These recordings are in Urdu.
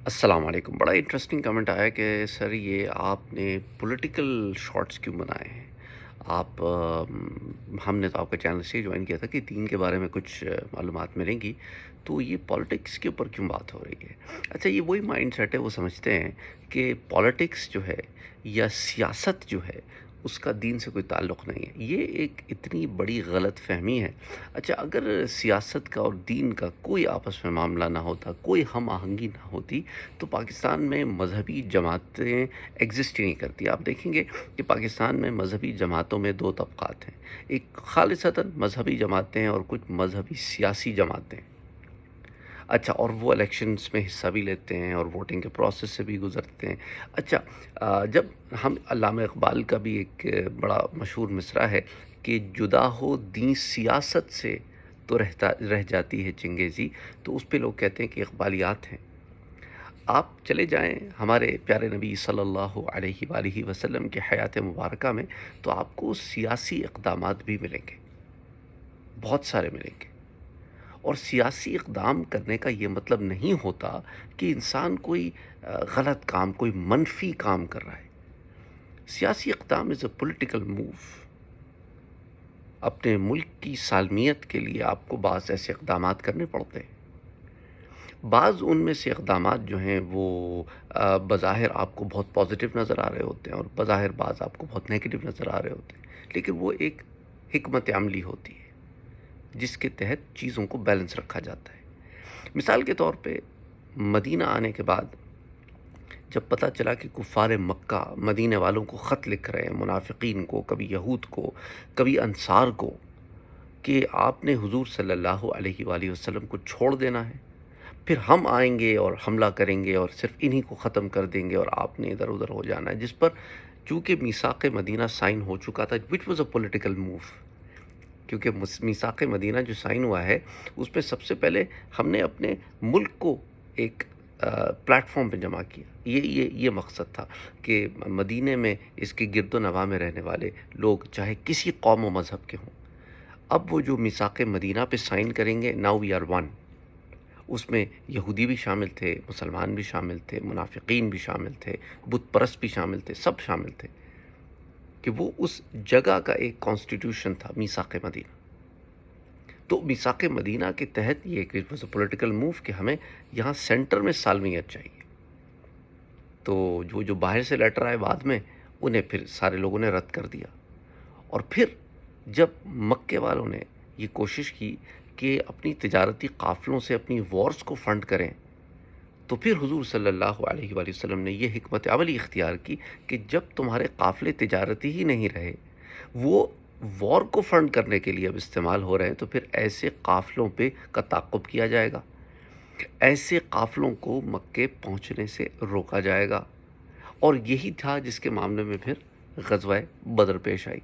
السلام علیکم۔ بڑا انٹرسٹنگ کمنٹ آیا کہ سر یہ آپ نے پولیٹیکل شارٹس کیوں بنائے ہیں؟ آپ ہم نے تو آپ کا چینل سے جوائن کیا تھا کہ دین کے بارے میں کچھ معلومات ملیں گی، تو یہ پالیٹکس کے اوپر کیوں بات ہو رہی ہے؟ اچھا، یہ وہی مائنڈ سیٹ ہے، وہ سمجھتے ہیں کہ پالیٹکس جو ہے یا سیاست جو ہے اس کا دین سے کوئی تعلق نہیں ہے۔ یہ ایک اتنی بڑی غلط فہمی ہے۔ اچھا، اگر سیاست کا اور دین کا کوئی آپس میں معاملہ نہ ہوتا، کوئی ہم آہنگی نہ ہوتی، تو پاکستان میں مذہبی جماعتیں ایگزسٹ ہی نہیں کرتی۔ آپ دیکھیں گے کہ پاکستان میں مذہبی جماعتوں میں دو طبقات ہیں، ایک خالصتاً مذہبی جماعتیں ہیں اور کچھ مذہبی سیاسی جماعتیں۔ اچھا، اور وہ الیکشنز میں حصہ بھی لیتے ہیں اور ووٹنگ کے پروسیس سے بھی گزرتے ہیں۔ اچھا، جب ہم علامہ اقبال کا بھی ایک بڑا مشہور مصرع ہے کہ جدا ہو دین سیاست سے تو رہ جاتی ہے چنگیزی، تو اس پہ لوگ کہتے ہیں کہ اقبالیات ہیں۔ آپ چلے جائیں ہمارے پیارے نبی صلی اللہ علیہ وآلہ وسلم کے حیات مبارکہ میں، تو آپ کو سیاسی اقدامات بھی ملیں گے، بہت سارے ملیں گے۔ اور سیاسی اقدام کرنے کا یہ مطلب نہیں ہوتا کہ انسان کوئی غلط کام، کوئی منفی کام کر رہا ہے۔ سیاسی اقدام از اے پولیٹیکل موو۔ اپنے ملک کی سالمیت کے لیے آپ کو بعض ایسے اقدامات کرنے پڑتے ہیں۔ بعض ان میں سے اقدامات جو ہیں وہ بظاہر آپ کو بہت پازیٹیو نظر آ رہے ہوتے ہیں اور بظاہر بعض آپ کو بہت نیگیٹو نظر آ رہے ہوتے ہیں، لیکن وہ ایک حکمت عملی ہوتی ہے جس کے تحت چیزوں کو بیلنس رکھا جاتا ہے۔ مثال کے طور پہ مدینہ آنے کے بعد جب پتہ چلا کہ کفار مکہ مدینہ والوں کو خط لکھ رہے ہیں، منافقین کو، کبھی یہود کو، کبھی انصار کو، کہ آپ نے حضور صلی اللہ علیہ وآلہ وسلم کو چھوڑ دینا ہے، پھر ہم آئیں گے اور حملہ کریں گے اور صرف انہی کو ختم کر دیں گے اور آپ نے ادھر ادھر ہو جانا ہے، جس پر چونکہ میثاق مدینہ سائن ہو چکا تھا، which was a political move. کیونکہ میثاق مدینہ جو سائن ہوا ہے اس پہ سب سے پہلے ہم نے اپنے ملک کو ایک پلیٹ فارم پہ جمع کیا۔ یہ مقصد تھا کہ مدینے میں اس کے گرد و نواح میں رہنے والے لوگ چاہے کسی قوم و مذہب کے ہوں، اب وہ جو میثاق مدینہ پہ سائن کریں گے، ناؤ وی آر ون۔ اس میں یہودی بھی شامل تھے، مسلمان بھی شامل تھے، منافقین بھی شامل تھے، بت پرست بھی شامل تھے، سب شامل تھے، کہ وہ اس جگہ کا ایک کانسٹیٹیوشن تھا میثاق مدینہ۔ تو میثاق مدینہ کے تحت یہ ایک پولیٹیکل موو کہ ہمیں یہاں سینٹر میں سالمیت چاہیے۔ تو جو باہر سے لیٹر آئے بعد میں، انہیں پھر سارے لوگوں نے رد کر دیا۔ اور پھر جب مکے والوں نے یہ کوشش کی کہ اپنی تجارتی قافلوں سے اپنی وارز کو فنڈ کریں، تو پھر حضور صلی اللہ علیہ وآلہ وسلم نے یہ حکمت عملی اختیار کی کہ جب تمہارے قافلے تجارتی ہی نہیں رہے، وہ وار کو فنڈ کرنے کے لیے اب استعمال ہو رہے ہیں، تو پھر ایسے قافلوں پہ کا تعاقب کیا جائے گا، ایسے قافلوں کو مکے پہنچنے سے روکا جائے گا۔ اور یہی تھا جس کے معاملے میں پھر غزوہ بدر پیش آئی۔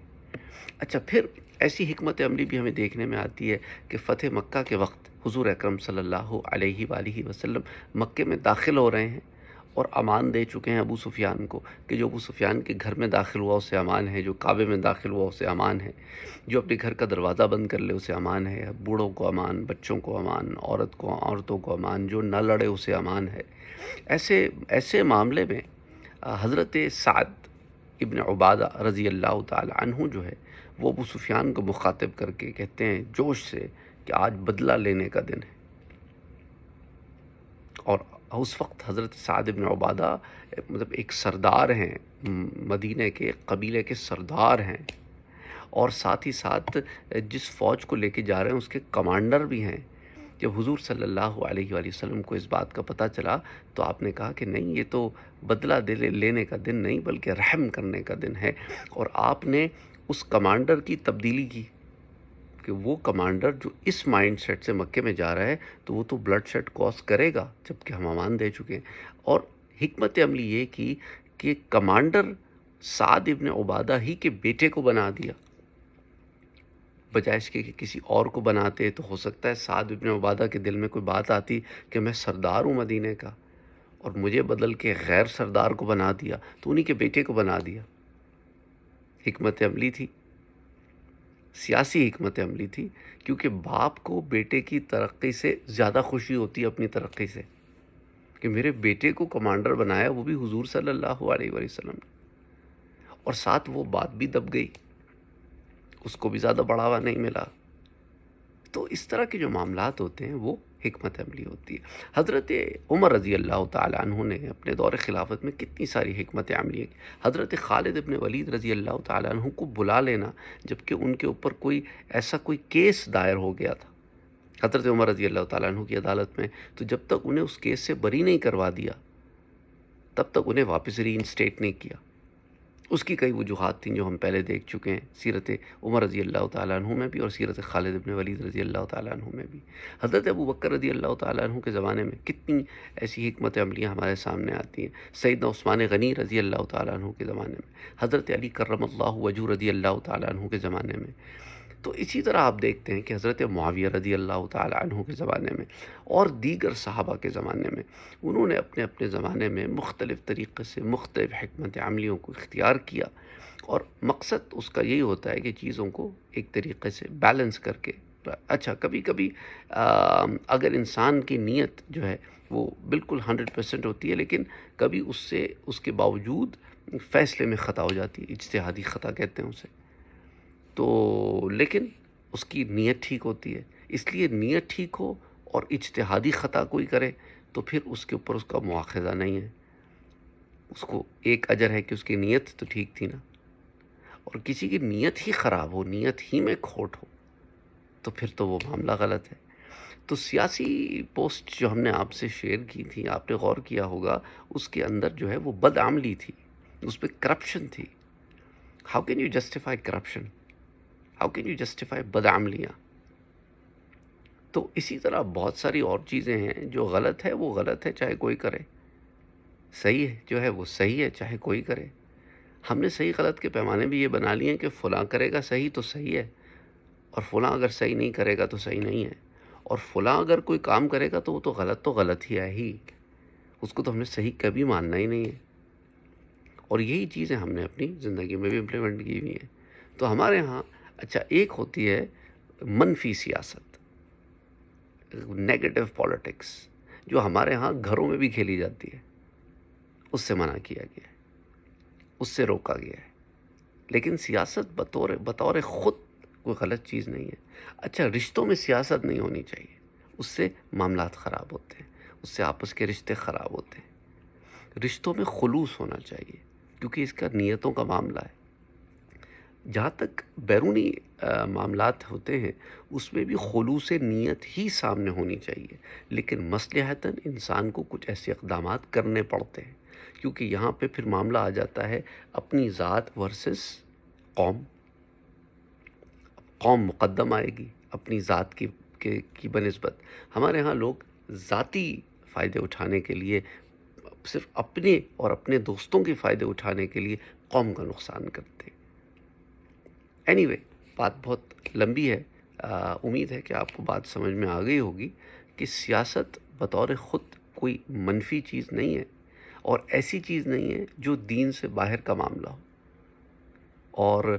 اچھا، پھر ایسی حکمت عملی بھی ہمیں دیکھنے میں آتی ہے کہ فتح مکہ کے وقت حضور اکرم صلی اللہ علیہ وآلہ وسلم مکے میں داخل ہو رہے ہیں اور امان دے چکے ہیں ابو سفیان کو کہ جو ابو سفیان کے گھر میں داخل ہوا اسے امان ہے، جو کعبے میں داخل ہوا اسے امان ہے، جو اپنے گھر کا دروازہ بند کر لے اسے امان ہے، بوڑھوں کو امان، بچوں کو امان، عورتوں کو امان، جو نہ لڑے اسے امان ہے۔ ایسے معاملے میں حضرت سعد ابن عبادہ رضی اللہ تعالی عنہ جو ہے، وہ ابو سفیان کو مخاطب کر کے کہتے ہیں جوش سے کہ آج بدلہ لینے کا دن ہے۔ اور اس وقت حضرت سعد ابن عبادہ مطلب ایک سردار ہیں، مدینہ کے قبیلے کے سردار ہیں، اور ساتھ ہی ساتھ جس فوج کو لے کے جا رہے ہیں اس کے کمانڈر بھی ہیں۔ جب حضور صلی اللہ علیہ وآلہ وسلم کو اس بات کا پتہ چلا تو آپ نے کہا کہ نہیں، یہ تو بدلہ لینے کا دن نہیں بلکہ رحم کرنے کا دن ہے، اور آپ نے اس کمانڈر کی تبدیلی کی کہ وہ کمانڈر جو اس مائنڈ سیٹ سے مکے میں جا رہا ہے تو وہ تو بلڈ شیڈ کاز کرے گا، جبکہ ہم امان دے چکے ہیں۔ اور حکمت عملی یہ کی کہ کمانڈر سعد ابن عبادہ ہی کے بیٹے کو بنا دیا، بجائے اس کے کہ کسی اور کو بناتے تو ہو سکتا ہے سعد ابن عبادہ کے دل میں کوئی بات آتی کہ میں سردار ہوں مدینے کا اور مجھے بدل کے غیر سردار کو بنا دیا، تو انہی کے بیٹے کو بنا دیا۔ حکمت عملی تھی، سیاسی حکمت عملی تھی، کیونکہ باپ کو بیٹے کی ترقی سے زیادہ خوشی ہوتی ہے اپنی ترقی سے۔ کہ میرے بیٹے کو کمانڈر بنایا وہ بھی حضور صلی اللہ علیہ وآلہ وسلم نے، اور ساتھ وہ بات بھی دب گئی، اس کو بھی زیادہ بڑھاوا نہیں ملا۔ تو اس طرح کے جو معاملات ہوتے ہیں وہ حکمت عملی ہوتی ہے۔ حضرت عمر رضی اللہ تعالیٰ عنہ نے اپنے دور خلافت میں کتنی ساری حکمت عملی کی۔ حضرت خالد ابن ولید رضی اللہ تعالیٰ عنہ کو بلا لینا جبکہ ان کے اوپر کوئی ایسا کوئی کیس دائر ہو گیا تھا حضرت عمر رضی اللہ تعالیٰ عنہ کی عدالت میں، تو جب تک انہیں اس کیس سے بری نہیں کروا دیا تب تک انہیں واپس ری انسٹیٹ نہیں کیا۔ اس کی کئی وجوہات تھیں جو ہم پہلے دیکھ چکے ہیں، سیرت عمر رضی اللہ تعالیٰ عنہ میں بھی اور سیرت خالد ابن ولید رضی اللہ تعالیٰ عنہ میں بھی۔ حضرت ابو بکر رضی اللہ تعالیٰ عنہ کے زمانے میں کتنی ایسی حکمت عملیاں ہمارے سامنے آتی ہیں۔ سیدنا عثمان غنی رضی اللہ تعالیٰ عنہ کے زمانے میں، حضرت علی کرم اللہ وجہہ رضی اللہ تعالیٰ عنہ کے زمانے میں۔ تو اسی طرح آپ دیکھتے ہیں کہ حضرت معاویہ رضی اللہ تعالیٰ عنہ کے زمانے میں اور دیگر صحابہ کے زمانے میں انہوں نے اپنے اپنے زمانے میں مختلف طریقے سے مختلف حکمت عملیوں کو اختیار کیا، اور مقصد اس کا یہی ہوتا ہے کہ چیزوں کو ایک طریقے سے بیلنس کر کے، اچھا کبھی کبھی اگر انسان کی نیت جو ہے وہ بالکل 100% ہوتی ہے، لیکن کبھی اس کے باوجود فیصلے میں خطا ہو جاتی ہے، اجتہادی خطا کہتے ہیں اسے، تو لیکن اس کی نیت ٹھیک ہوتی ہے۔ اس لیے نیت ٹھیک ہو اور اجتہادی خطا کوئی کرے تو پھر اس کے اوپر اس کا مواخذہ نہیں ہے، اس کو ایک اجر ہے کہ اس کی نیت تو ٹھیک تھی نا۔ اور کسی کی نیت ہی خراب ہو، نیت ہی میں کھوٹ ہو، تو پھر تو وہ معاملہ غلط ہے۔ تو سیاسی پوسٹ جو ہم نے آپ سے شیئر کی تھی، آپ نے غور کیا ہوگا، اس کے اندر جو ہے وہ بدعملی تھی، اس پہ کرپشن تھی۔ How can you justify corruption? How can you justify بدعملیاں؟ تو اسی طرح بہت ساری اور چیزیں ہیں جو غلط ہے وہ غلط ہے چاہے کوئی کرے، صحیح ہے جو ہے وہ صحیح ہے چاہے کوئی کرے۔ ہم نے صحیح غلط کے پیمانے بھی یہ بنا لیے ہیں کہ فلاں کرے گا صحیح تو صحیح ہے، اور فلاں اگر صحیح نہیں کرے گا تو صحیح نہیں ہے، اور فلاں اگر کوئی کام کرے گا تو وہ تو غلط ہی ہے ہی، اس کو تو ہم نے صحیح کبھی ماننا ہی نہیں ہے۔ اور یہی چیزیں ہم نے اپنی زندگی میں بھی امپلیمنٹ کی ہوئی ہیں۔ تو ہمارے ہاں اچھا ایک ہوتی ہے منفی سیاست، نیگیٹو پالیٹکس، جو ہمارے ہاں گھروں میں بھی کھیلی جاتی ہے، اس سے منع کیا گیا ہے، اس سے روکا گیا ہے۔ لیکن سیاست بطور خود کوئی غلط چیز نہیں ہے۔ اچھا رشتوں میں سیاست نہیں ہونی چاہیے، اس سے معاملات خراب ہوتے ہیں، اس سے آپس کے رشتے خراب ہوتے ہیں۔ رشتوں میں خلوص ہونا چاہیے کیونکہ اس کا نیتوں کا معاملہ ہے۔ جہاں تک بیرونی معاملات ہوتے ہیں اس میں بھی خلوص نیت ہی سامنے ہونی چاہیے، لیکن مصلحتاً انسان کو کچھ ایسے اقدامات کرنے پڑتے ہیں، کیونکہ یہاں پہ پھر معاملہ آ جاتا ہے اپنی ذات ورسس قوم۔ قوم مقدم آئے گی اپنی ذات کی بنسبت۔ ہمارے ہاں لوگ ذاتی فائدے اٹھانے کے لیے، صرف اپنے اور اپنے دوستوں کے فائدے اٹھانے کے لیے قوم کا نقصان کرتے ہیں۔ اینی وے بات بہت لمبی ہے، امید ہے کہ آپ کو بات سمجھ میں آ گئی ہوگی کہ سیاست بطور خود کوئی منفی چیز نہیں ہے، اور ایسی چیز نہیں ہے جو دین سے باہر کا معاملہ ہو۔ اور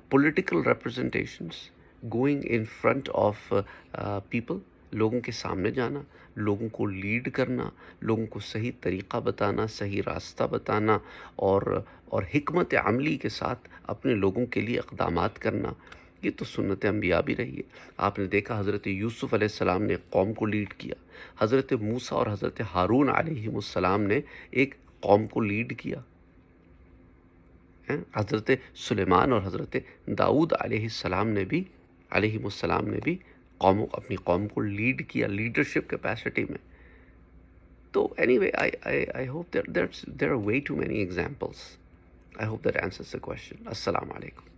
political representations, going in front of people, لوگوں کے سامنے جانا، لوگوں کو لیڈ کرنا، لوگوں کو صحیح طریقہ بتانا، صحیح راستہ بتانا، اور حکمت عملی کے ساتھ اپنے لوگوں کے لیے اقدامات کرنا، یہ تو سنت انبیاء بھی رہی ہے۔ آپ نے دیکھا حضرت یوسف علیہ السلام نے قوم کو لیڈ کیا، حضرت موسیٰ اور حضرت ہارون علیہ السلام نے ایک قوم کو لیڈ کیا، حضرت سلیمان اور حضرت داؤد علیہ السلام نے بھی اپنی قوم کو لیڈ کیا لیڈرشپ کیپیسٹی میں۔ تو any way I hope there are way too many examples. I hope that answers the question. السلام علیکم.